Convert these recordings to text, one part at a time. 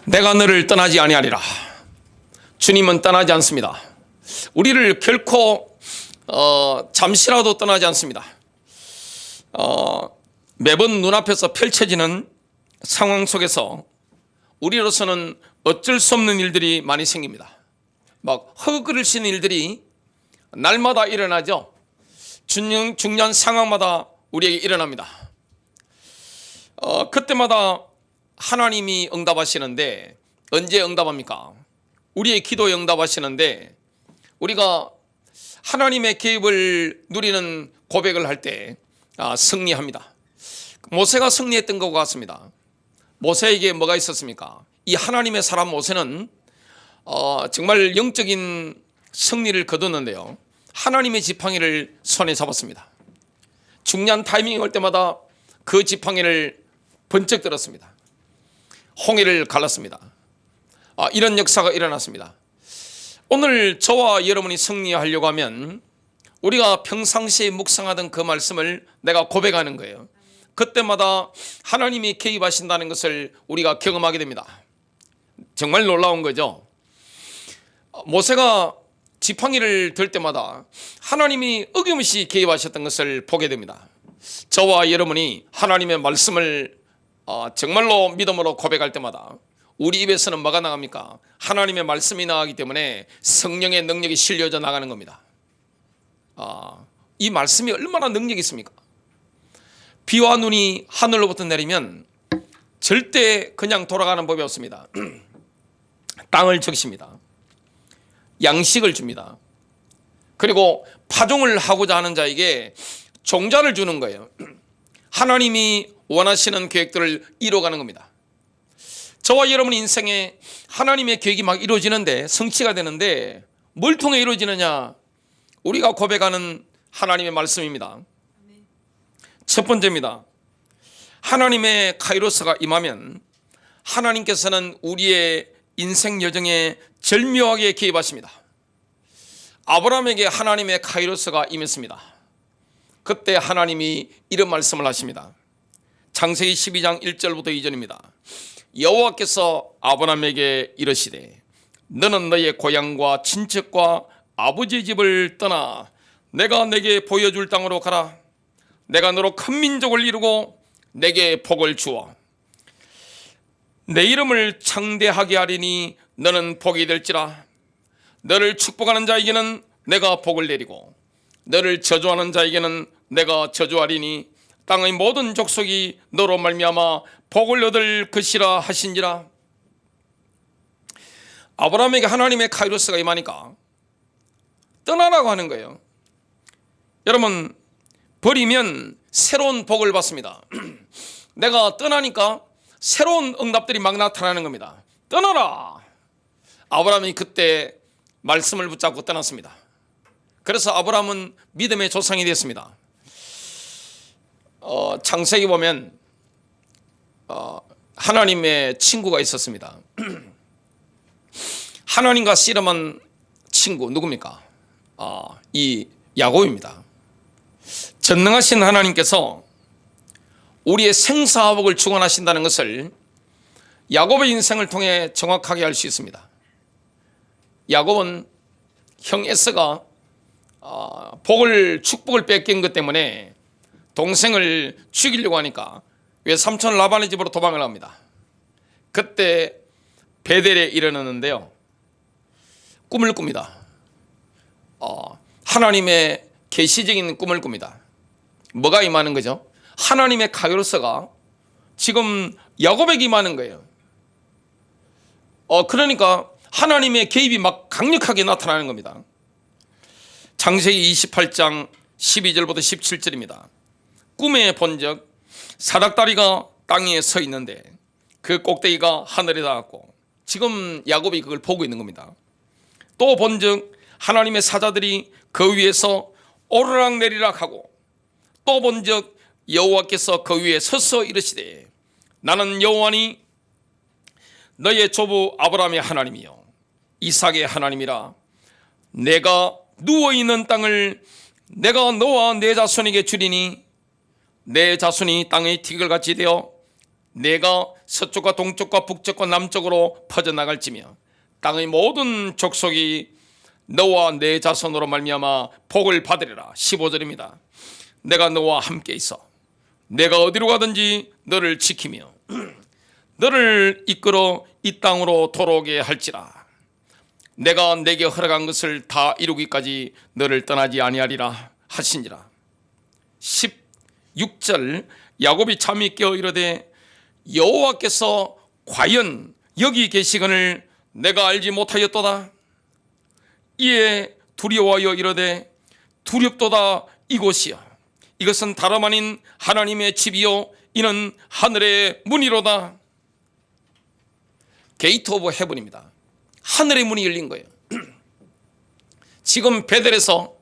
내가 너를 떠나지 아니하리라. 주님은 떠나지 않습니다. 우리를 결코 잠시라도 떠나지 않습니다. 매번 눈앞에서 펼쳐지는 상황 속에서 우리로서는 어쩔 수 없는 일들이 많이 생깁니다. 막 허그르시는 일들이 날마다 일어나죠. 중요한 상황마다 우리에게 일어납니다. 그때마다 하나님이 응답하시는데, 언제 응답합니까? 우리의 기도에 응답하시는데, 우리가 하나님의 개입을 누리는 고백을 할 때 승리합니다. 모세가 승리했던 것 같습니다. 모세에게 뭐가 있었습니까? 이 하나님의 사람 모세는 정말 영적인 승리를 거뒀는데요, 하나님의 지팡이를 손에 잡았습니다. 중요한 타이밍이 올 때마다 그 지팡이를 번쩍 들었습니다. 홍해를 갈랐습니다. 이런 역사가 일어났습니다. 오늘 저와 여러분이 승리하려고 하면 우리가 평상시에 묵상하던 그 말씀을 내가 고백하는 거예요. 그때마다 하나님이 개입하신다는 것을 우리가 경험하게 됩니다. 정말 놀라운 거죠. 모세가 지팡이를 들 때마다 하나님이 어김없이 개입하셨던 것을 보게 됩니다. 저와 여러분이 하나님의 말씀을 정말로 믿음으로 고백할 때마다 우리 입에서는 뭐가 나갑니까? 하나님의 말씀이 나가기 때문에 성령의 능력이 실려져 나가는 겁니다. 이 말씀이 얼마나 능력이 있습니까? 비와 눈이 하늘로부터 내리면 절대 그냥 돌아가는 법이 없습니다. 땅을 적십니다. 양식을 줍니다. 그리고 파종을 하고자 하는 자에게 종자를 주는 거예요. 하나님이 원하시는 계획들을 이루어가는 겁니다. 저와 여러분 인생에 하나님의 계획이 막 이루어지는데, 성취가 되는데 뭘 통해 이루어지느냐? 우리가 고백하는 하나님의 말씀입니다. 첫 번째입니다. 하나님의 카이로스가 임하면 하나님께서는 우리의 인생 여정에 절묘하게 개입하십니다. 아브라함에게 하나님의 카이로스가 임했습니다. 그때 하나님이 이런 말씀을 하십니다. 창세기 12장 1절부터 2절입니다. 여호와께서 아브라함에게 이르시되 너는 너의 고향과 친척과 아버지의 집을 떠나 내가 내게 보여줄 땅으로 가라. 내가 너로 큰 민족을 이루고 내게 복을 주어 내 이름을 창대하게 하리니 너는 복이 될지라. 너를 축복하는 자에게는 내가 복을 내리고 너를 저주하는 자에게는 내가 저주하리니 땅의 모든 족속이 너로 말미암아 복을 얻을 것이라 하신지라. 아브라함에게 하나님의 카이로스가 임하니까 떠나라고 하는 거예요. 여러분, 버리면 새로운 복을 받습니다. 내가 떠나니까 새로운 응답들이 막 나타나는 겁니다. 떠나라. 아브라함이 그때 말씀을 붙잡고 떠났습니다. 그래서 아브라함은 믿음의 조상이 됐습니다. 창세기 보면 하나님의 친구가 있었습니다. 하나님과 씨름한 친구 누굽니까? 이 야곱입니다. 전능하신 하나님께서 우리의 생사화복을 주관하신다는 것을 야곱의 인생을 통해 정확하게 알 수 있습니다. 야곱은 형 에서가 축복을 뺏긴 것 때문에 동생을 죽이려고 하니까 외삼촌 라반의 집으로 도망을 합니다. 그때 베델에 이르렀는데요, 꿈을 꿉니다. 하나님의 계시적인 꿈을 꿉니다. 뭐가 임하는 거죠? 하나님의 카이로스가 지금 야곱에게 임하는 거예요. 그러니까 하나님의 개입이 막 강력하게 나타나는 겁니다. 창세기 28장 12절부터 17절입니다. 꿈에 본적 사닥다리가 땅에 서 있는데 그 꼭대기가 하늘에 닿았고, 지금 야곱이 그걸 보고 있는 겁니다. 또 본적 하나님의 사자들이 그 위에서 오르락 내리락 하고, 또 본적 여호와께서 그 위에 서서 이르시되 나는 여호와니 너의 조부 아브라함의 하나님이요 이삭의 하나님이라. 내가 누워있는 땅을 내가 너와 내 자손에게 주리니 내 자손이 땅의 티끌같이 되어 내가 서쪽과 동쪽과 북쪽과 남쪽으로 퍼져나갈지며 땅의 모든 족속이 너와 내 자손으로 말미암아 복을 받으리라. 15절입니다. 내가 너와 함께 있어 내가 어디로 가든지 너를 지키며 너를 이끌어 이 땅으로 돌아오게 할지라. 내가 내게 허락한 것을 다 이루기까지 너를 떠나지 아니하리라 하시니라. 16절 야곱이 잠이 깨어 이르되 여호와께서 과연 여기 계시거늘 내가 알지 못하였도다. 이에 두려워하여 이르되 두렵도다. 이곳이여 이것은 다름 아닌 하나님의 집이요 이는 하늘의 문이로다. 게이트 오브 헤븐입니다. 하늘의 문이 열린 거예요. 지금 베델에서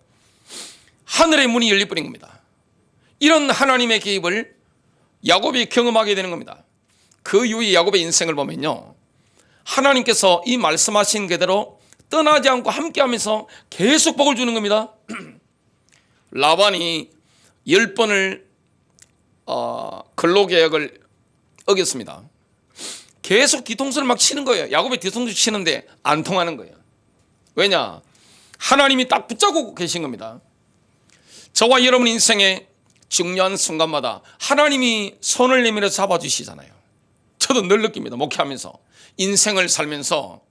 하늘의 문이 열릴 뿐인 겁니다. 이런 하나님의 개입을 야곱이 경험하게 되는 겁니다. 그 이후에 야곱의 인생을 보면요, 하나님께서 이 말씀하신 그대로 떠나지 않고 함께하면서 계속 복을 주는 겁니다. 라반이 10번을 근로계약을 어겼습니다. 계속 뒤통수를 막 치는 거예요. 야곱이 뒤통수 치는데 안 통하는 거예요. 왜냐? 하나님이 딱 붙잡고 계신 겁니다. 저와 여러분 인생의 중요한 순간마다 하나님이 손을 내밀어 잡아주시잖아요. 저도 늘 느낍니다. 목회하면서 인생을 살면서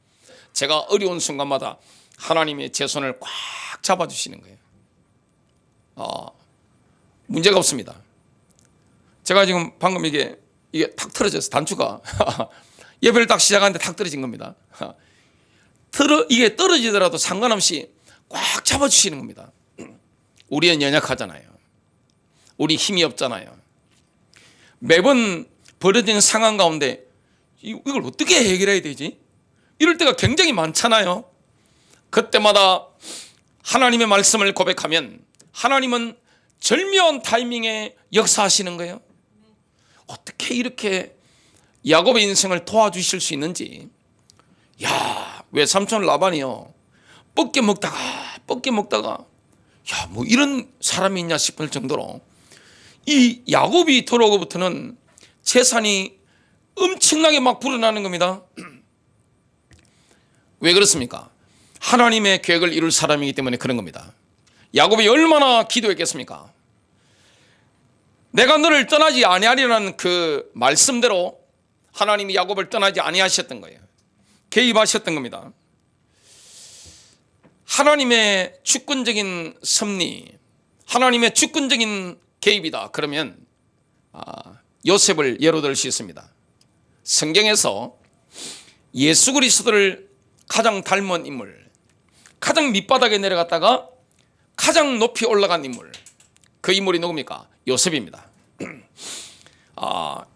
제가 어려운 순간마다 하나님이 제 손을 꽉 잡아주시는 거예요. 문제가 없습니다. 제가 지금 방금 이게 탁 틀어졌어요. 단추가 예배를 딱 시작하는데 탁 떨어진 겁니다. 이게 떨어지더라도 상관없이 꽉 잡아주시는 겁니다. 우리는 연약하잖아요. 우리 힘이 없잖아요. 매번 벌어지는 상황 가운데 이걸 어떻게 해결해야 되지? 이럴 때가 굉장히 많잖아요. 그때마다 하나님의 말씀을 고백하면 하나님은 절묘한 타이밍에 역사하시는 거예요. 어떻게 이렇게 야곱의 인생을 도와주실 수 있는지. 야, 외삼촌 라반이요, 뻗게 먹다가 야, 뭐 이런 사람이 있냐 싶을 정도로 이 야곱이 돌아오고부터는 재산이 엄청나게 막 불어나는 겁니다. 왜 그렇습니까? 하나님의 계획을 이룰 사람이기 때문에 그런 겁니다. 야곱이 얼마나 기도했겠습니까? 내가 너를 떠나지 아니하리라는 그 말씀대로 하나님이 야곱을 떠나지 아니하셨던 거예요. 개입하셨던 겁니다. 하나님의 주권적인 섭리, 하나님의 주권적인 개입이다. 그러면 요셉을 예로 들 수 있습니다. 성경에서 예수 그리스도를 가장 닮은 인물, 가장 밑바닥에 내려갔다가 가장 높이 올라간 인물, 그 인물이 누굽니까? 요셉입니다.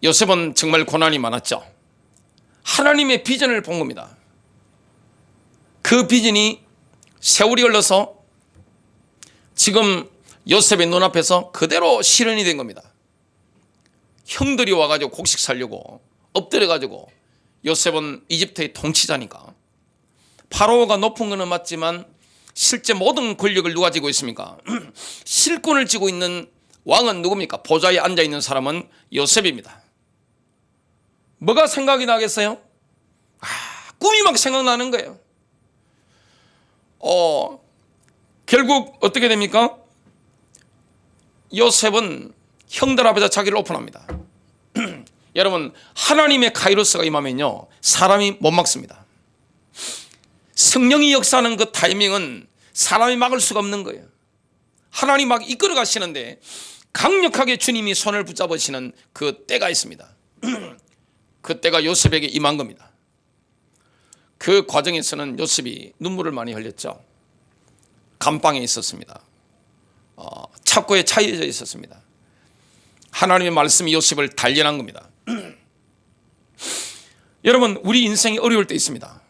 요셉은 정말 고난이 많았죠. 하나님의 비전을 본 겁니다. 그 비전이 세월이 흘러서 지금 요셉의 눈앞에서 그대로 실현이 된 겁니다. 형들이 와가지고 곡식 살려고 엎드려가지고, 요셉은 이집트의 통치자니까 파로가 높은 것은 맞지만 실제 모든 권력을 누가 쥐고 있습니까? 실권을 쥐고 있는 왕은 누굽니까? 보좌에 앉아있는 사람은 요셉입니다. 뭐가 생각이 나겠어요? 꿈이 막 생각나는 거예요. 결국 어떻게 됩니까? 요셉은 형들 앞에서 자기를 오픈합니다. 여러분, 하나님의 카이로스가 임하면요, 사람이 못 막습니다. 성령이 역사하는 그 타이밍은 사람이 막을 수가 없는 거예요. 하나님 막 이끌어 가시는데 강력하게 주님이 손을 붙잡으시는 그 때가 있습니다. 그 때가 요셉에게 임한 겁니다. 그 과정에서는 요셉이 눈물을 많이 흘렸죠. 감방에 있었습니다. 착고에 차여져 있었습니다. 하나님의 말씀이 요셉을 단련한 겁니다. 여러분, 우리 인생이 어려울 때 있습니다.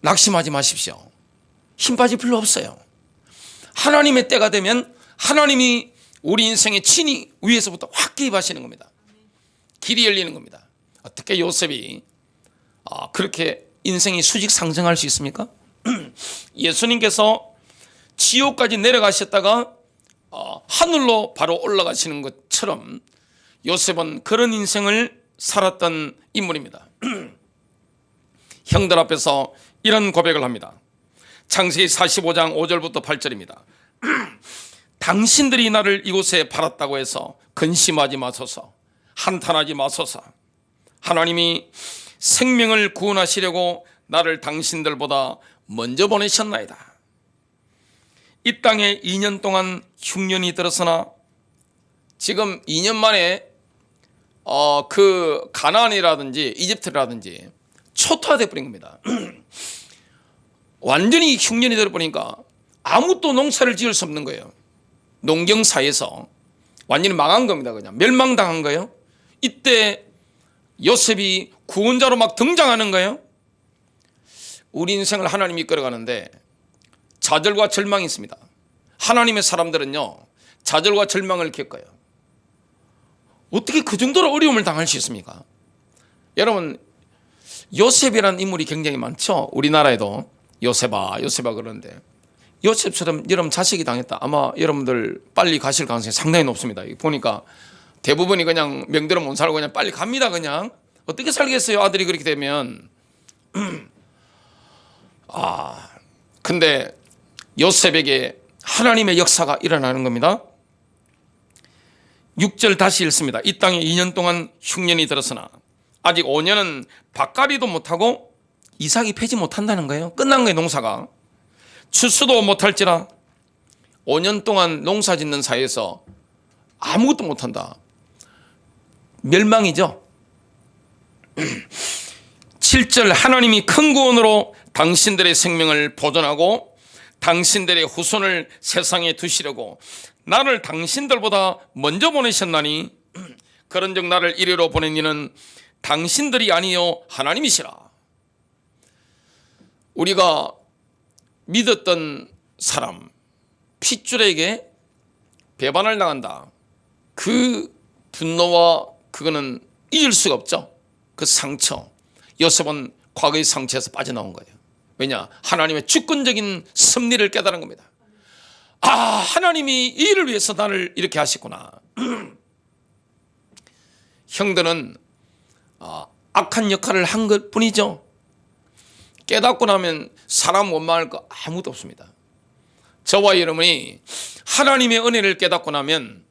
낙심하지 마십시오. 힘 빠질 필요 없어요. 하나님의 때가 되면 하나님이 우리 인생에 친히 위에서부터 확 개입하시는 겁니다. 길이 열리는 겁니다. 어떻게 요셉이 그렇게 인생이 수직상승할 수 있습니까? 예수님께서 지옥까지 내려가셨다가 하늘로 바로 올라가시는 것처럼 요셉은 그런 인생을 살았던 인물입니다. 형들 앞에서 이런 고백을 합니다. 창세기 45장 5절부터 8절입니다. 당신들이 나를 이곳에 팔았다고 해서 근심하지 마소서, 한탄하지 마소서. 하나님이 생명을 구원하시려고 나를 당신들보다 먼저 보내셨나이다. 이 땅에 2년 동안 흉년이 들었으나 지금 2년 만에 그 가나안이라든지 이집트라든지 초토화돼 버린 겁니다. 완전히 흉년이 들어버리니까 아무도 농사를 지을 수 없는 거예요. 농경사에서 완전히 망한 겁니다. 그냥 멸망당한 거예요. 이때 요셉이 구원자로 막 등장하는 거예요. 우리 인생을 하나님이 이끌어가는데 좌절과 절망이 있습니다. 하나님의 사람들은요, 좌절과 절망을 겪어요. 어떻게 그 정도로 어려움을 당할 수 있습니까? 여러분, 요셉이라는 인물이 굉장히 많죠. 우리나라에도 요셉아 그러는데, 요셉처럼 여러분 자식이 당했다, 아마 여러분들 빨리 가실 가능성이 상당히 높습니다. 보니까 대부분이 그냥 명대로 못 살고 그냥 빨리 갑니다. 그냥 어떻게 살겠어요, 아들이 그렇게 되면. 근데 요셉에게 하나님의 역사가 일어나는 겁니다. 6절 다시 읽습니다. 이 땅에 2년 동안 흉년이 들었으나 아직 5년은 밭갈이도 못하고 이삭이 패지 못한다는 거예요. 끝난 거예요. 농사가 추수도 못할지라. 5년 동안 농사 짓는 사이에서 아무것도 못한다. 멸망이죠. 7절 하나님이 큰 구원으로 당신들의 생명을 보존하고 당신들의 후손을 세상에 두시려고 나를 당신들보다 먼저 보내셨나니 그런즉 나를 이리로 보낸 이는 당신들이 아니요 하나님이시라. 우리가 믿었던 사람 핏줄에게 배반을 당한다. 그 분노와 그거는 잊을 수가 없죠. 그 상처. 요셉은 과거의 상처에서 빠져나온 거예요. 왜냐? 하나님의 주권적인 섭리를 깨달은 겁니다. 하나님이 이 일을 위해서 나를 이렇게 하셨구나. 형들은 악한 역할을 한 것 뿐이죠. 깨닫고 나면 사람 원망할 거 아무도 없습니다. 저와 여러분이 하나님의 은혜를 깨닫고 나면,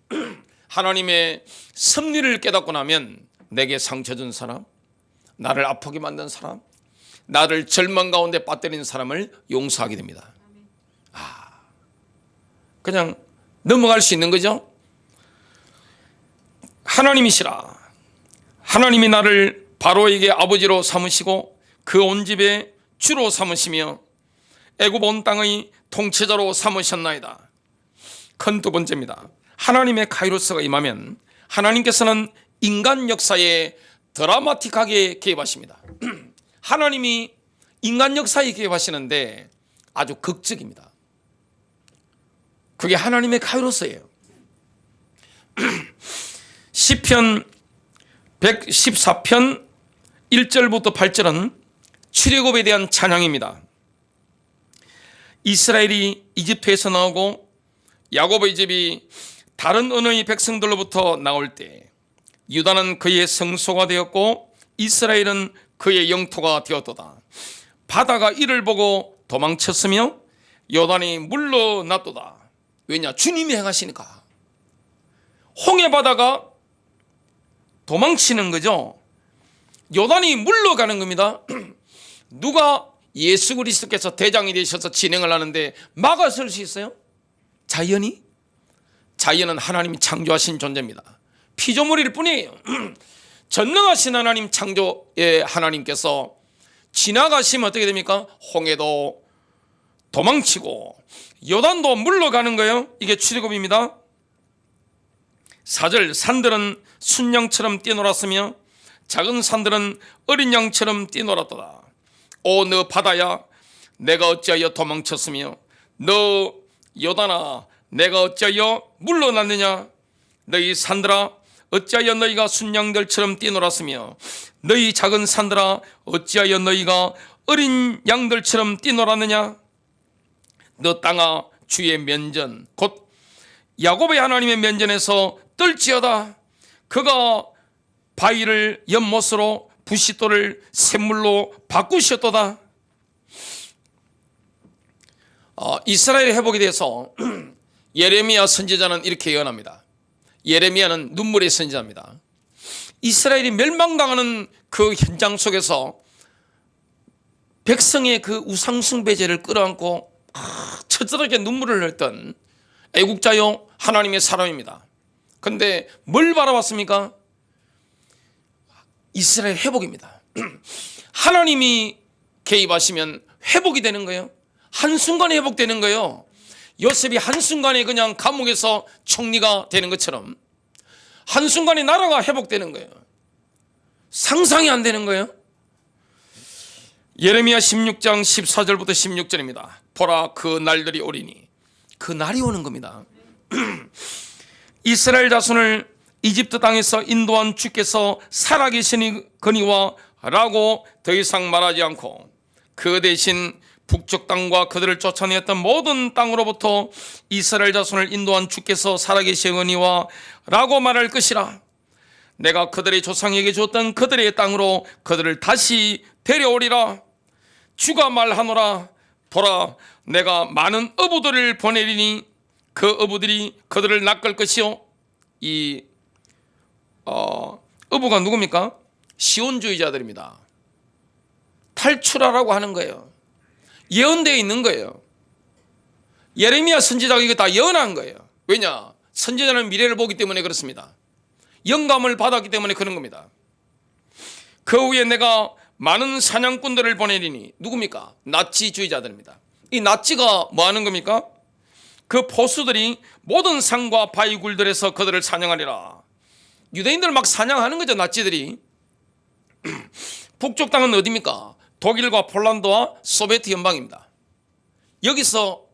하나님의 섭리를 깨닫고 나면 내게 상처 준 사람, 나를 아프게 만든 사람, 나를 절망 가운데 빠뜨린 사람을 용서하게 됩니다. 그냥 넘어갈 수 있는 거죠. 하나님이시라. 하나님이 나를 바로에게 아버지로 삼으시고 그 온 집에 주로 삼으시며 애굽 온 땅의 통치자로 삼으셨나이다. 큰 두 번째입니다. 하나님의 카이로스가 임하면 하나님께서는 인간 역사에 드라마틱하게 개입하십니다. 하나님이 인간 역사에 개입하시는데 아주 극적입니다. 그게 하나님의 카이로스예요. 시편 114편 1절부터 8절은 출애굽에 대한 찬양입니다. 이스라엘이 이집트에서 나오고 야곱의 집이 다른 언어의 백성들로부터 나올 때 유다는 그의 성소가 되었고 이스라엘은 그의 영토가 되었도다. 바다가 이를 보고 도망쳤으며 요단이 물러났도다. 왜냐? 주님이 행하시니까. 홍해 바다가 도망치는 거죠. 요단이 물러가는 겁니다. 누가 예수 그리스도께서 대장이 되셔서 진행을 하는데 막아설 수 있어요? 자연이? 자연은 하나님이 창조하신 존재입니다. 피조물일 뿐이에요. 전능하신 하나님, 창조의 하나님께서 지나가시면 어떻게 됩니까? 홍해도 도망치고 요단도 물러가는 거예요. 이게 출애굽입니다. 4절 산들은 순양처럼 뛰놀았으며 작은 산들은 어린 양처럼 뛰놀았도다. 오 너 바다야, 내가 어찌하여 도망쳤으며 너 요단아, 내가 어찌하여 물러났느냐. 너희 산들아, 어찌하여 너희가 순양들처럼 뛰놀았으며 너희 작은 산들아, 어찌하여 너희가 어린 양들처럼 뛰놀았느냐. 너 땅아, 주의 면전 곧 야곱의 하나님의 면전에서 떨지어다. 그가 바위를 연못으로 부싯돌을 샘물로 바꾸셨도다. 이스라엘의 회복에 대해서 예레미야 선지자는 이렇게 예언합니다. 예레미야는 눈물의 선지자입니다. 이스라엘이 멸망당하는 그 현장 속에서 백성의 그 우상숭배제를 끌어안고 처절하게 눈물을 흘렸던 애국자요 하나님의 사람입니다. 그런데 뭘 바라봤습니까? 이스라엘 회복입니다. 하나님이 개입하시면 회복이 되는 거예요. 한순간에 회복되는 거예요. 요셉이 한순간에 그냥 감옥에서 총리가 되는 것처럼 한순간에 나라가 회복되는 거예요. 상상이 안 되는 거예요. 예레미야 16장 14절부터 16절입니다. 보라, 그 날들이 오리니. 그 날이 오는 겁니다. 이스라엘 자손을 이집트 땅에서 인도한 주께서 살아계시니거니와 라고 더 이상 말하지 않고 그 대신 북쪽 땅과 그들을 쫓아내었던 모든 땅으로부터 이스라엘 자손을 인도한 주께서 살아계시거니와 라고 말할 것이라. 내가 그들의 조상에게 줬던 그들의 땅으로 그들을 다시 데려오리라. 주가 말하노라. 보라, 내가 많은 어부들을 보내리니 그 어부들이 그들을 낚을 것이요. 이 어부가 누굽니까? 시온주의자들입니다. 탈출하라고 하는 거예요. 예언되어 있는 거예요. 예레미야 선지자가 이거 다 예언한 거예요. 왜냐? 선지자는 미래를 보기 때문에 그렇습니다. 영감을 받았기 때문에 그런 겁니다. 그 후에 내가 많은 사냥꾼들을 보내리니 누굽니까? 나치주의자들입니다. 이 나치가 뭐 하는 겁니까? 그 포수들이 모든 산과 바위굴들에서 그들을 사냥하리라. 유대인들 막 사냥하는 거죠, 나치들이. 북쪽 땅은 어디입니까? 독일과 폴란드와 소비에트 연방입니다. 여기서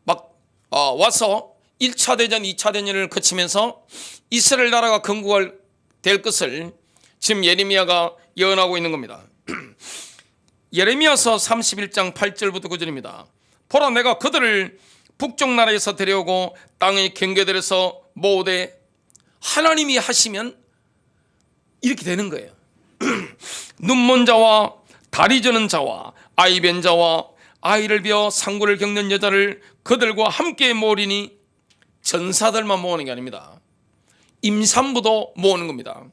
막 와서 1차 대전, 2차 대전을 거치면서 이스라엘 나라가 건국될 것을 지금 예레미야가 예언하고 있는 겁니다. 예레미야서 31장 8절부터 9절입니다. 보라, 내가 그들을 북쪽 나라에서 데려오고 땅의 경계들에서 모으되. 하나님이 하시면 이렇게 되는 거예요. 눈먼 자와 다리 저는 자와 아이 뵌 자와 아이를 베어 상고를 겪는 여자를 그들과 함께 모으리니. 전사들만 모으는 게 아닙니다. 임산부도 모으는 겁니다.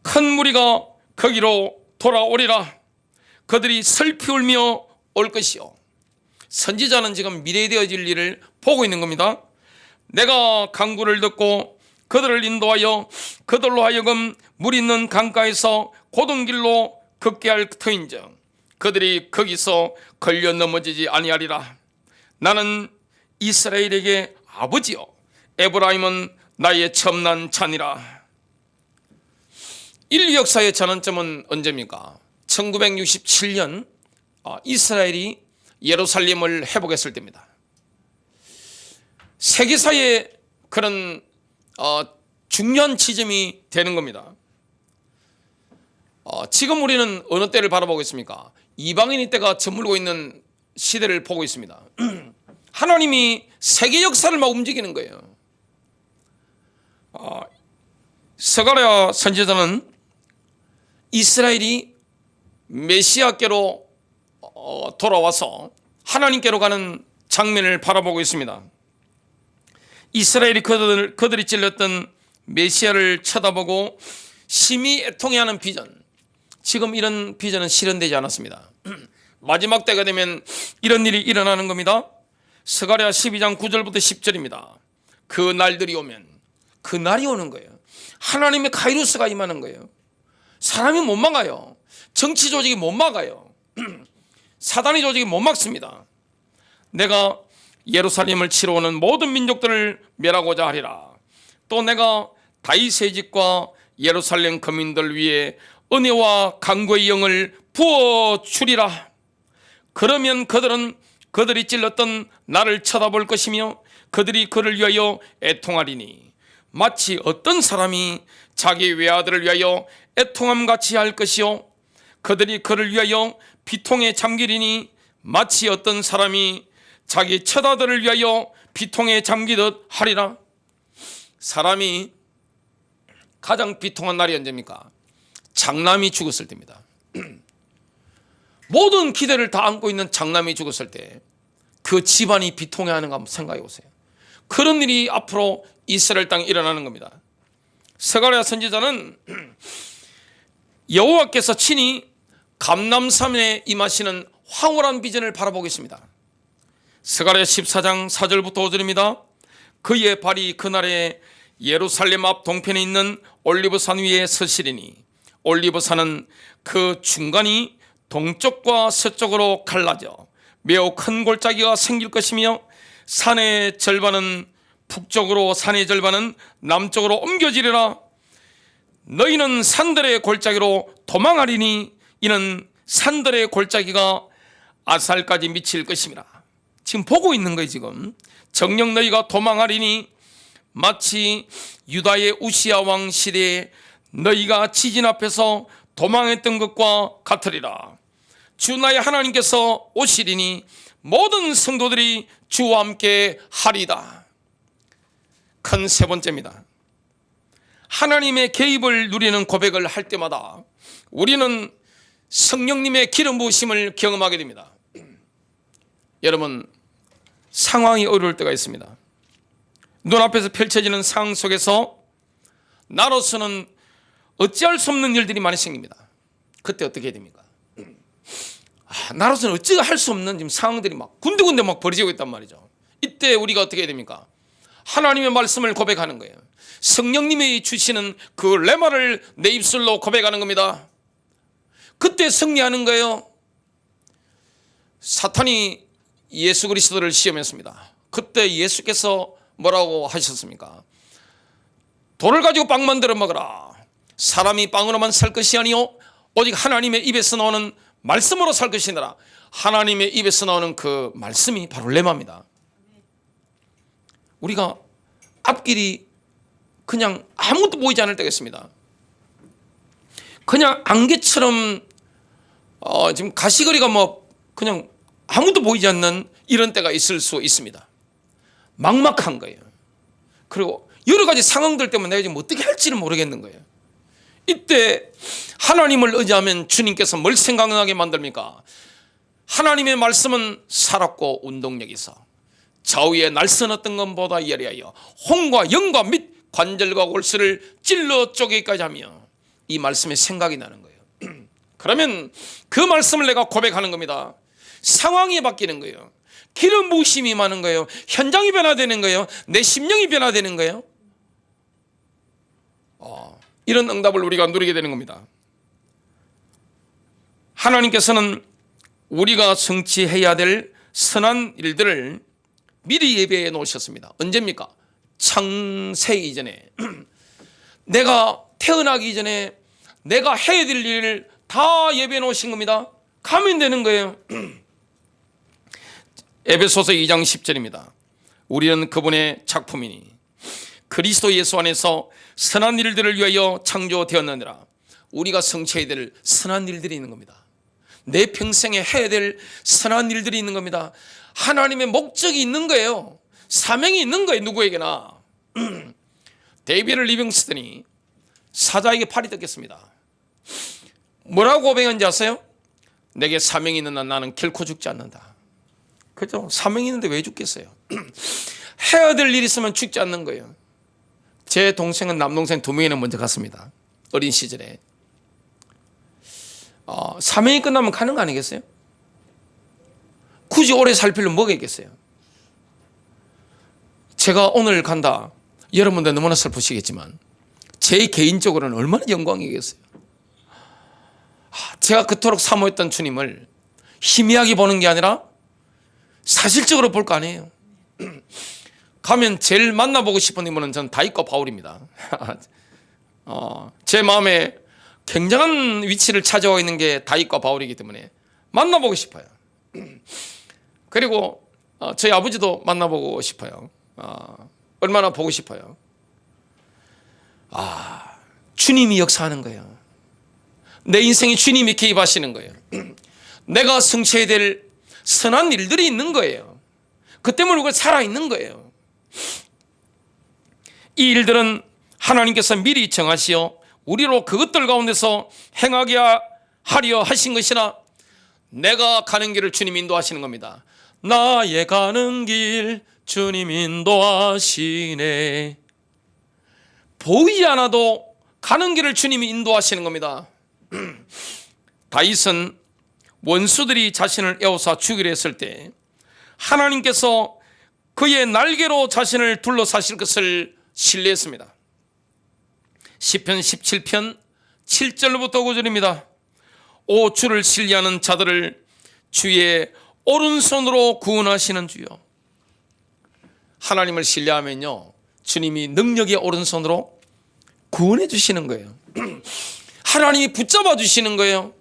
큰 무리가 거기로 돌아오리라. 그들이 슬피 울며 올 것이요. 선지자는 지금 미래되어질 일을 보고 있는 겁니다. 내가 강구를 듣고 그들을 인도하여 그들로 하여금 물 있는 강가에서 고든 길로 걷게 할 터인즉 그들이 거기서 걸려 넘어지지 아니하리라. 나는 이스라엘에게 아버지요 에브라임은 나의 첨난 찬이라. 인류 역사의 전환점은 언제입니까? 1967년 이스라엘이 예루살렘을 회복했을 때입니다. 세계사의 그런 중요한 지점이 되는 겁니다. 지금 우리는 어느 때를 바라보고 있습니까? 이방인의 때가 저물고 있는 시대를 보고 있습니다. 하나님이 세계 역사를 막 움직이는 거예요. 스가랴 선지자는 이스라엘이 메시아께로 돌아와서 하나님께로 가는 장면을 바라보고 있습니다. 이스라엘이 그들이 찔렸던 메시아를 쳐다보고 심히 애통해하는 비전. 지금 이런 비전은 실현되지 않았습니다. 마지막 때가 되면 이런 일이 일어나는 겁니다. 스가랴 12장 9절부터 10절입니다. 그 날들이 오면, 그 날이 오는 거예요. 하나님의 카이루스가 임하는 거예요. 사람이 못 막아요. 정치 조직이 못 막아요. 사단의 조직이 못 막습니다. 내가 예루살렘을 치러 오는 모든 민족들을 멸하고자 하리라. 또 내가 다윗의 집과 예루살렘 거민들 위에 은혜와 강구의 영을 부어주리라. 그러면 그들은 그들이 찔렀던 나를 쳐다볼 것이며 그들이 그를 위하여 애통하리니 마치 어떤 사람이 자기 외아들을 위하여 애통함같이 할 것이요 그들이 그를 위하여 비통에 잠기리니 마치 어떤 사람이 자기 처자들을 위하여 비통에 잠기듯 하리라. 사람이 가장 비통한 날이 언제입니까? 장남이 죽었을 때입니다. 모든 기대를 다 안고 있는 장남이 죽었을 때 그 집안이 비통해하는가 한번 생각해 보세요. 그런 일이 앞으로 이스라엘 땅에 일어나는 겁니다. 스가랴 선지자는 여호와께서 친히 감람산에 임하시는 황홀한 비전을 바라보고 있습니다. 스가랴 14장 4절부터 5절입니다. 그의 발이 그날에 예루살렘 앞 동편에 있는 올리브산 위에 서시리니 올리브산은 그 중간이 동쪽과 서쪽으로 갈라져 매우 큰 골짜기가 생길 것이며 산의 절반은 북쪽으로 산의 절반은 남쪽으로 옮겨지리라. 너희는 산들의 골짜기로 도망하리니 이는 산들의 골짜기가 아살까지 미칠 것임이라. 지금 보고 있는 거예요. 지금 정녕 너희가 도망하리니 마치 유다의 우시야 왕 시대에 너희가 지진 앞에서 도망했던 것과 같으리라. 주 나의 하나님께서 오시리니 모든 성도들이 주와 함께 하리다. 큰 세 번째입니다. 하나님의 개입을 누리는 고백을 할 때마다 우리는 성령님의 기름 부으심을 경험하게 됩니다. 여러분, 상황이 어려울 때가 있습니다. 눈앞에서 펼쳐지는 상황 속에서 나로서는 어찌할 수 없는 일들이 많이 생깁니다. 그때 어떻게 해야 됩니까? 나로서는 어찌할 수 없는 지금 상황들이 막 군데군데 막 벌어지고 있단 말이죠. 이때 우리가 어떻게 해야 됩니까? 하나님의 말씀을 고백하는 거예요. 성령님이 주시는 그 레마를 내 입술로 고백하는 겁니다. 그때 승리하는 거예요. 사탄이 예수 그리스도를 시험했습니다. 그때 예수께서 뭐라고 하셨습니까? 돌을 가지고 빵 만들어 먹으라. 사람이 빵으로만 살 것이 아니요 오직 하나님의 입에서 나오는 말씀으로 살 것이니라. 하나님의 입에서 나오는 그 말씀이 바로 레마입니다. 우리가 앞길이 그냥 아무것도 보이지 않을 때가 있습니다. 그냥 안개처럼 지금 가시거리가 뭐 그냥 아무것도 보이지 않는 이런 때가 있을 수 있습니다. 막막한 거예요. 그리고 여러 가지 상황들 때문에 내가 지금 어떻게 할지를 모르겠는 거예요. 이때 하나님을 의지하면 주님께서 뭘 생각나게 만듭니까? 하나님의 말씀은 살았고 운동력이 있어 좌우에 날선 어떤 것보다 예리하여 혼과 영과 및 관절과 골수를 찔러 쪼개기까지 하며 이 말씀에 생각이 나는 거예요. 그러면 그 말씀을 내가 고백하는 겁니다. 상황이 바뀌는 거예요. 기름 부으심이 많은 거예요. 현장이 변화되는 거예요. 내 심령이 변화되는 거예요. 이런 응답을 우리가 누리게 되는 겁니다. 하나님께서는 우리가 성취해야 될 선한 일들을 미리 예배해 놓으셨습니다. 언제입니까? 창세 이전에 내가 태어나기 전에 내가 해야 될 일을 다 예배해 놓으신 겁니다. 가면 되는 거예요. 에베소서 2장 10절입니다. 우리는 그분의 작품이니 그리스도 예수 안에서 선한 일들을 위하여 창조되었느니라. 우리가 성취해야 될 선한 일들이 있는 겁니다. 내 평생에 해야 될 선한 일들이 있는 겁니다. 하나님의 목적이 있는 거예요. 사명이 있는 거예요. 누구에게나. 데이비드 리빙스턴이 사자에게 팔이 뜯겼습니다. 뭐라고 고백한지 아세요? 내게 사명이 있는 한 나는 결코 죽지 않는다. 그죠? 사명이 있는데 왜 죽겠어요? 해야 될 일이 있으면 죽지 않는 거예요. 제 동생은 남동생 2명이나 먼저 갔습니다. 어린 시절에. 사명이 끝나면 가는 거 아니겠어요? 굳이 오래 살 필요는 뭐가 있겠어요? 제가 오늘 간다. 여러분들 너무나 슬프시겠지만 제 개인적으로는 얼마나 영광이겠어요. 제가 그토록 사모했던 주님을 희미하게 보는 게 아니라 사실적으로 볼 거 아니에요. 가면 제일 만나보고 싶은 인물은 저는 다윗과 바울입니다. 제 마음에 굉장한 위치를 차지하고 있는 게 다윗과 바울이기 때문에 만나보고 싶어요. 그리고 저희 아버지도 만나보고 싶어요. 얼마나 보고 싶어요. 주님이 역사하는 거예요. 내 인생에 주님이 개입하시는 거예요. 내가 성취해야 될 선한 일들이 있는 거예요. 그 때문에 우리가 살아있는 거예요. 이 일들은 하나님께서 미리 정하시어 우리로 그것들 가운데서 행하게 하려 하신 것이나 내가 가는 길을 주님 인도하시는 겁니다. 나의 가는 길 주님 인도하시네. 보이지 않아도 가는 길을 주님이 인도하시는 겁니다. 다윗은 원수들이 자신을 에워싸 죽이려 했을 때 하나님께서 그의 날개로 자신을 둘러싸실 것을 신뢰했습니다. 시편 17편 7절부터 9절입니다. 오 주를 신뢰하는 자들을 주의 오른손으로 구원하시는 주여. 하나님을 신뢰하면요, 주님이 능력의 오른손으로 구원해 주시는 거예요. 하나님이 붙잡아 주시는 거예요.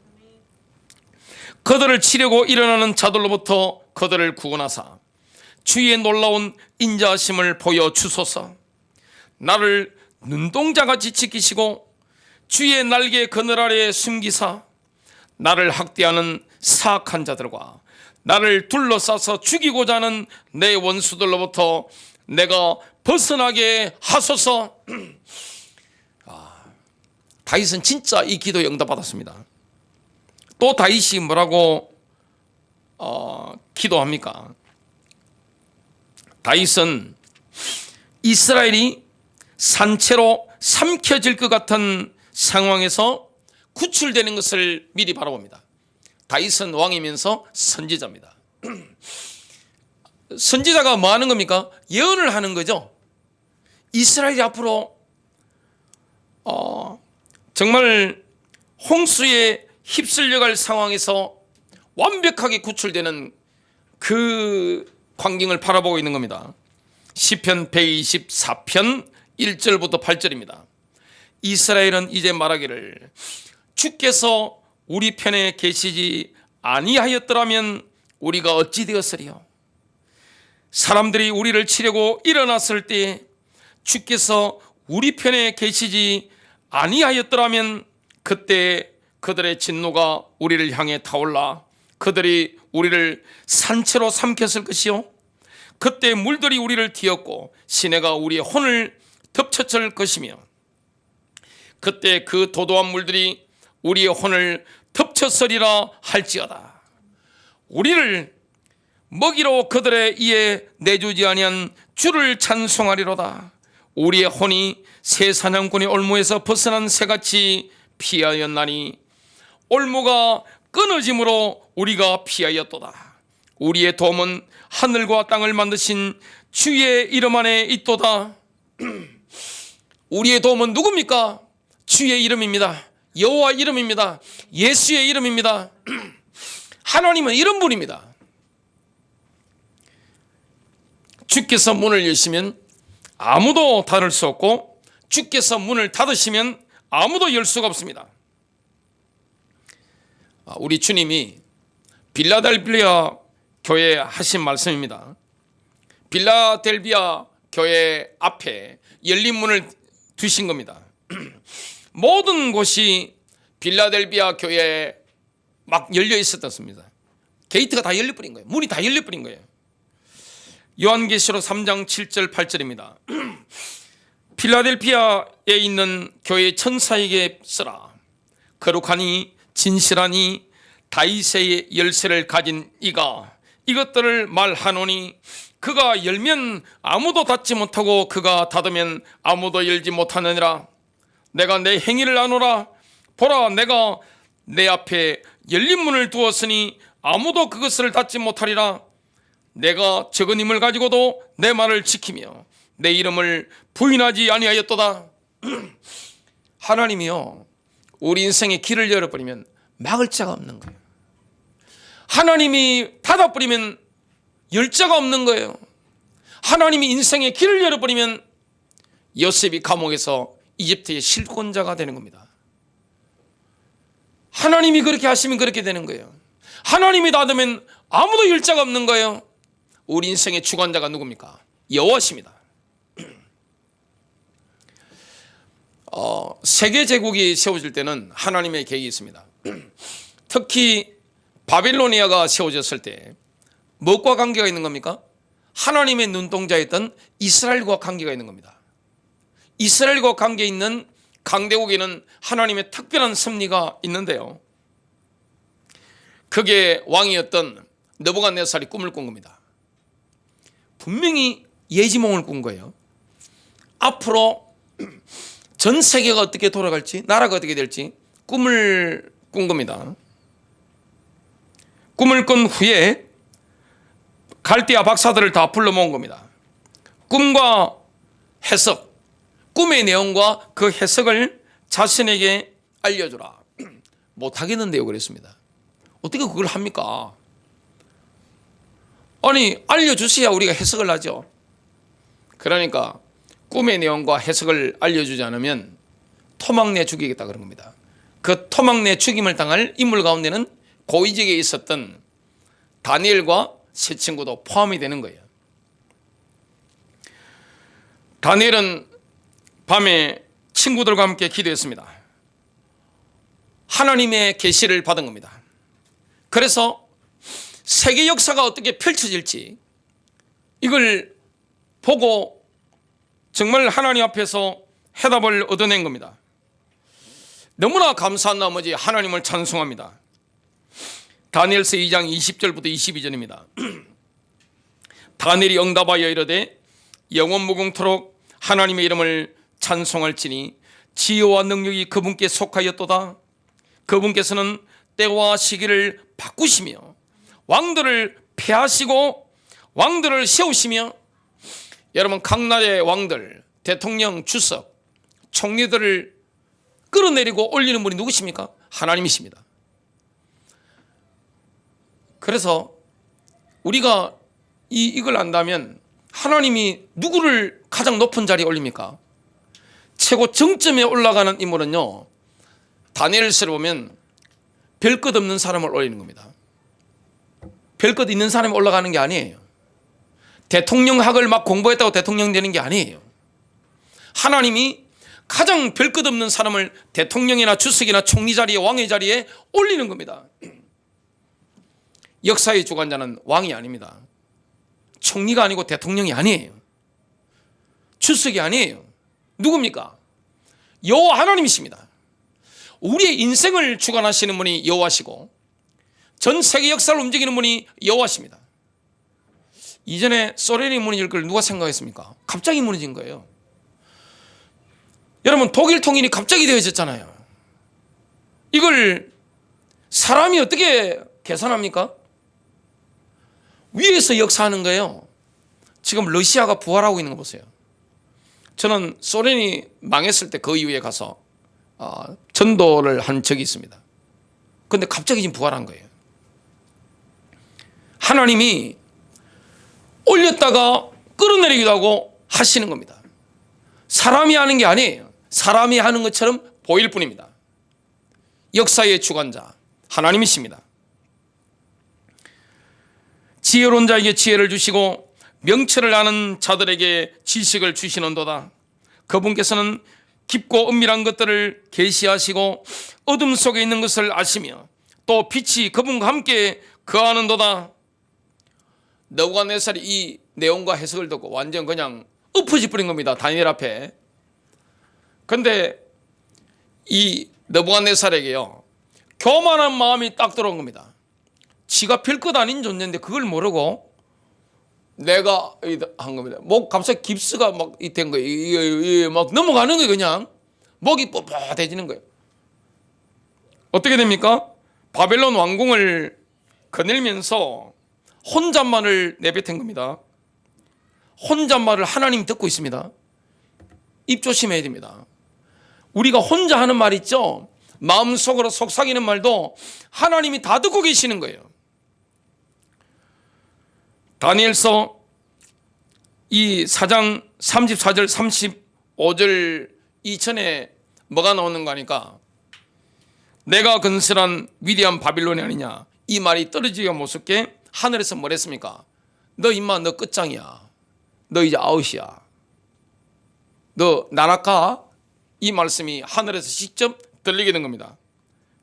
그들을 치려고 일어나는 자들로부터 그들을 구원하사 주의 놀라운 인자하심을 보여주소서. 나를 눈동자같이 지키시고 주의 날개 그늘 아래에 숨기사 나를 학대하는 사악한 자들과 나를 둘러싸서 죽이고자 하는 내 원수들로부터 내가 벗어나게 하소서. 다윗은 진짜 이 기도에 응답받았습니다. 또 다윗이 뭐라고 기도합니까? 다윗은 이스라엘이 산채로 삼켜질 것 같은 상황에서 구출되는 것을 미리 바라봅니다. 다윗은 왕이면서 선지자입니다. 선지자가 뭐 하는 겁니까? 예언을 하는 거죠. 이스라엘이 앞으로 정말 홍수에 휩쓸려갈 상황에서 완벽하게 구출되는 그 광경을 바라보고 있는 겁니다. 시편 124편 1절부터 8절입니다. 이스라엘은 이제 말하기를 주께서 우리 편에 계시지 아니하였더라면 우리가 어찌 되었으리요. 사람들이 우리를 치려고 일어났을 때 주께서 우리 편에 계시지 아니하였더라면 그때 그들의 진노가 우리를 향해 타올라 그들이 우리를 산채로 삼켰을 것이요. 그때 물들이 우리를 뒤엎고 시내가 우리의 혼을 덮쳤을 것이며 그때 그 도도한 물들이 우리의 혼을 덮쳤으리라 할지어다. 우리를 먹이로 그들의 이에 내주지 아니한 주를 찬송하리로다. 우리의 혼이 새 사냥꾼의 올무에서 벗어난 새같이 피하였나니 올무가 끊어짐으로 우리가 피하였도다. 우리의 도움은 하늘과 땅을 만드신 주의 이름 안에 있도다. 우리의 도움은 누굽니까? 주의 이름입니다. 여호와 이름입니다. 예수의 이름입니다. 하나님은 이런 분입니다. 주께서 문을 여시면 아무도 닫을 수 없고 주께서 문을 닫으시면 아무도 열 수가 없습니다. 우리 주님이 빌라델비아 교회에 하신 말씀입니다. 빌라델비아 교회 앞에 열린 문을 두신 겁니다. 모든 곳이 빌라델비아 교회에 막 열려 있었습니다. 게이트가 다 열려버린 거예요. 문이 다 열려버린 거예요. 요한계시록 3장 7절 8절입니다. 필라델피아에 있는 교회 천사에게 쓰라. 거룩하니 진실하니 다윗의 열쇠를 가진 이가 이것들을 말하노니 그가 열면 아무도 닫지 못하고 그가 닫으면 아무도 열지 못하느니라. 내가 내 행위를 아노라. 보라, 내가 내 앞에 열린 문을 두었으니 아무도 그것을 닫지 못하리라. 내가 적은 힘을 가지고도 내 말을 지키며 내 이름을 부인하지 아니하였도다. 하나님이요, 우리 인생의 길을 열어버리면 막을 자가 없는 거예요. 하나님이 닫아버리면 열 자가 없는 거예요. 하나님이 인생의 길을 열어버리면 요셉이 감옥에서 이집트의 실권자가 되는 겁니다. 하나님이 그렇게 하시면 그렇게 되는 거예요. 하나님이 닫으면 아무도 열 자가 없는 거예요. 우리 인생의 주관자가 누굽니까? 여호와십니다. 세계 제국이 세워질 때는 하나님의 계획이 있습니다. 특히 바빌로니아가 세워졌을 때 무엇과 관계가 있는 겁니까? 하나님의 눈동자였던 이스라엘과 관계가 있는 겁니다. 이스라엘과 관계 있는 강대국에는 하나님의 특별한 섭리가 있는데요. 그게 왕이었던 느부갓네살이 꿈을 꾼 겁니다. 분명히 예지몽을 꾼 거예요. 앞으로 전 세계가 어떻게 돌아갈지, 나라가 어떻게 될지 꿈을 꾼 겁니다. 꿈을 꾼 후에 갈대아 박사들을 다 불러 모은 겁니다. 꿈과 해석, 꿈의 내용과 그 해석을 자신에게 알려주라. 못하겠는데요, 그랬습니다. 어떻게 그걸 합니까? 아니, 알려주셔야 우리가 해석을 하죠. 그러니까 꿈의 내용과 해석을 알려주지 않으면 토막내 죽이겠다 그런 겁니다. 그 토막내 죽임을 당할 인물 가운데는 고위직에 있었던 다니엘과 세 친구도 포함이 되는 거예요. 다니엘은 밤에 친구들과 함께 기도했습니다. 하나님의 계시를 받은 겁니다. 그래서 세계 역사가 어떻게 펼쳐질지 이걸 보고 정말 하나님 앞에서 해답을 얻어낸 겁니다. 너무나 감사한 나머지 하나님을 찬송합니다. 다니엘서 2장 20절부터 22절입니다. 다니엘이 응답하여 이르되 영원무궁토록 하나님의 이름을 찬송할지니 지혜와 능력이 그분께 속하였도다. 그분께서는 때와 시기를 바꾸시며 왕들을 폐하시고 왕들을 세우시며, 여러분 각 나라의 왕들, 대통령, 주석, 총리들을 끌어내리고 올리는 분이 누구십니까? 하나님이십니다. 그래서 우리가 이걸 안다면 하나님이 누구를 가장 높은 자리에 올립니까? 최고 정점에 올라가는 인물은요, 다니엘서를 보면 별 것 없는 사람을 올리는 겁니다. 별 것 있는 사람이 올라가는 게 아니에요. 대통령학을 막 공부했다고 대통령 되는 게 아니에요. 하나님이 가장 별 것 없는 사람을 대통령이나 주석이나 총리 자리에, 왕의 자리에 올리는 겁니다. 역사의 주관자는 왕이 아닙니다. 총리가 아니고 대통령이 아니에요. 주석이 아니에요. 누굽니까? 여호와 하나님이십니다. 우리의 인생을 주관하시는 분이 여호와시고 전 세계 역사를 움직이는 분이 여호와십니다. 이전에 소련이 무너질 걸 누가 생각했습니까? 갑자기 무너진 거예요. 여러분 독일 통일이 갑자기 되어졌잖아요. 이걸 사람이 어떻게 계산합니까? 위에서 역사하는 거예요. 지금 러시아가 부활하고 있는 거 보세요. 저는 소련이 망했을 때 그 이후에 가서 전도를 한 적이 있습니다. 그런데 갑자기 지금 부활한 거예요. 하나님이 올렸다가 끌어내리기도 하고 하시는 겁니다. 사람이 하는 게 아니에요. 사람이 하는 것처럼 보일 뿐입니다. 역사의 주관자 하나님이십니다. 지혜로운 자에게 지혜를 주시고 명철을 아는 자들에게 지식을 주시는도다. 그분께서는 깊고 은밀한 것들을 계시하시고 어둠 속에 있는 것을 아시며 또 빛이 그분과 함께 거하는도다. 느부갓네살이 이 내용과 해석을 듣고 완전 그냥 엎어져 버린 겁니다. 다니엘 앞에. 그런데 이 느부갓네살에게요, 교만한 마음이 딱 들어온 겁니다. 지가 별것 아닌 존재인데 그걸 모르고 내가 한 겁니다. 목 갑자기 깁스가 막 된 거예요. 이게 막 넘어가는 거예요. 그냥 목이 뻣뻣해지는 거예요. 어떻게 됩니까? 바벨론 왕궁을 거닐면서 혼잣말을 내뱉은 겁니다. 혼잣말을 하나님 듣고 있습니다. 입 조심해야 됩니다. 우리가 혼자 하는 말 있죠? 마음속으로 속삭이는 말도 하나님이 다 듣고 계시는 거예요. 다니엘서 이 4장 34절 35절 이전에 뭐가 나오는 거 아니까 내가 건설한 위대한 바빌론이 아니냐, 이 말이 떨어지기가 못습게 하늘에서 뭘 했습니까? 너 임마 너 끝장이야. 너 이제 아웃이야. 너 나락가? 이 말씀이 하늘에서 직접 들리게 된 겁니다.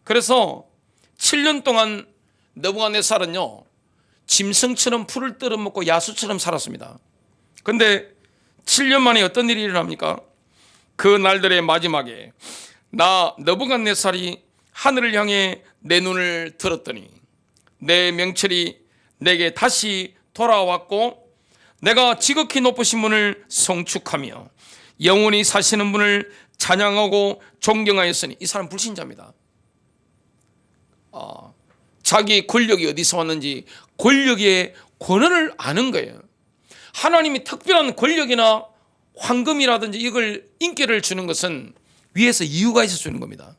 그래서 7년 동안 느부갓네살은요, 짐승처럼 풀을 뜯어먹고 야수처럼 살았습니다. 그런데 7년 만에 어떤 일이 일어납니까? 그 날들의 마지막에 나 느부갓네살이 하늘을 향해 내 눈을 들었더니 내 명철이 내게 다시 돌아왔고 내가 지극히 높으신 분을 송축하며 영원히 사시는 분을 찬양하고 존경하였으니, 이 사람 불신자입니다. 자기 권력이 어디서 왔는지 권력의 권한을 아는 거예요. 하나님이 특별한 권력이나 황금이라든지 이걸 인기를 주는 것은 위에서 이유가 있어 주는 겁니다.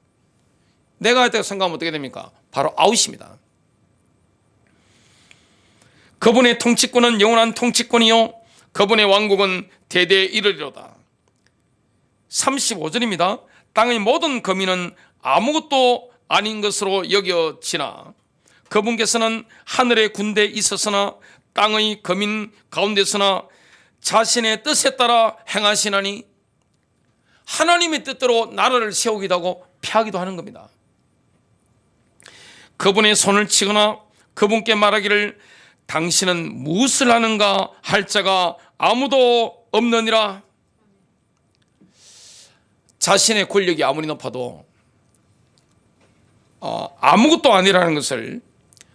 내가 했다고 생각하면 어떻게 됩니까? 바로 아웃입니다. 그분의 통치권은 영원한 통치권이요 그분의 왕국은 대대에 이르리로다. 35절입니다. 땅의 모든 거민은 아무것도 아닌 것으로 여겨지나 그분께서는 하늘의 군대에 있었으나 땅의 거민 가운데서나 자신의 뜻에 따라 행하시나니, 하나님의 뜻대로 나라를 세우기도 하고 폐하기도 하는 겁니다. 그분의 손을 치거나 그분께 말하기를 당신은 무엇을 하는가 할 자가 아무도 없느니라. 자신의 권력이 아무리 높아도 아무것도 아니라는 것을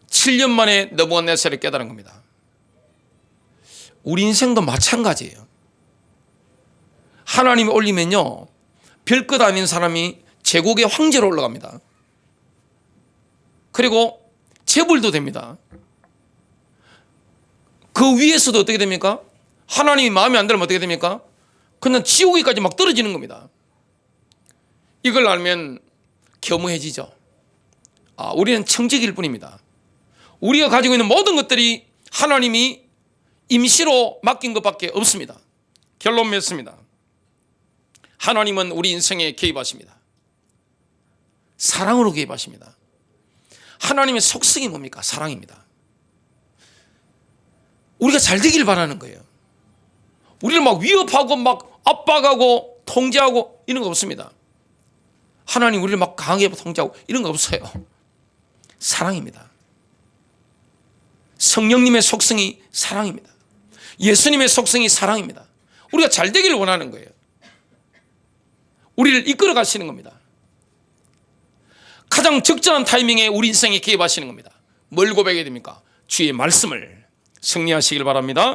7년 만에 느부갓네살이 깨달은 겁니다. 우리 인생도 마찬가지예요. 하나님이 올리면요 별것 아닌 사람이 제국의 황제로 올라갑니다. 그리고 재벌도 됩니다. 그 위에서도 어떻게 됩니까? 하나님이 마음에 안 들면 어떻게 됩니까? 그냥 지옥에까지 막 떨어지는 겁니다. 이걸 알면 겸허해지죠. 우리는 청직일 뿐입니다. 우리가 가지고 있는 모든 것들이 하나님이 임시로 맡긴 것밖에 없습니다. 결론 맺습니다. 하나님은 우리 인생에 개입하십니다. 사랑으로 개입하십니다. 하나님의 속성이 뭡니까? 사랑입니다. 우리가 잘 되길 바라는 거예요. 우리를 막 위협하고 막 압박하고 통제하고 이런 거 없습니다. 하나님 우리를 막 강하게 통제하고 이런 거 없어요. 사랑입니다. 성령님의 속성이 사랑입니다. 예수님의 속성이 사랑입니다. 우리가 잘 되기를 원하는 거예요. 우리를 이끌어 가시는 겁니다. 가장 적절한 타이밍에 우리 인생에 개입하시는 겁니다. 뭘 고백해야 됩니까? 주의 말씀을. 승리하시길 바랍니다.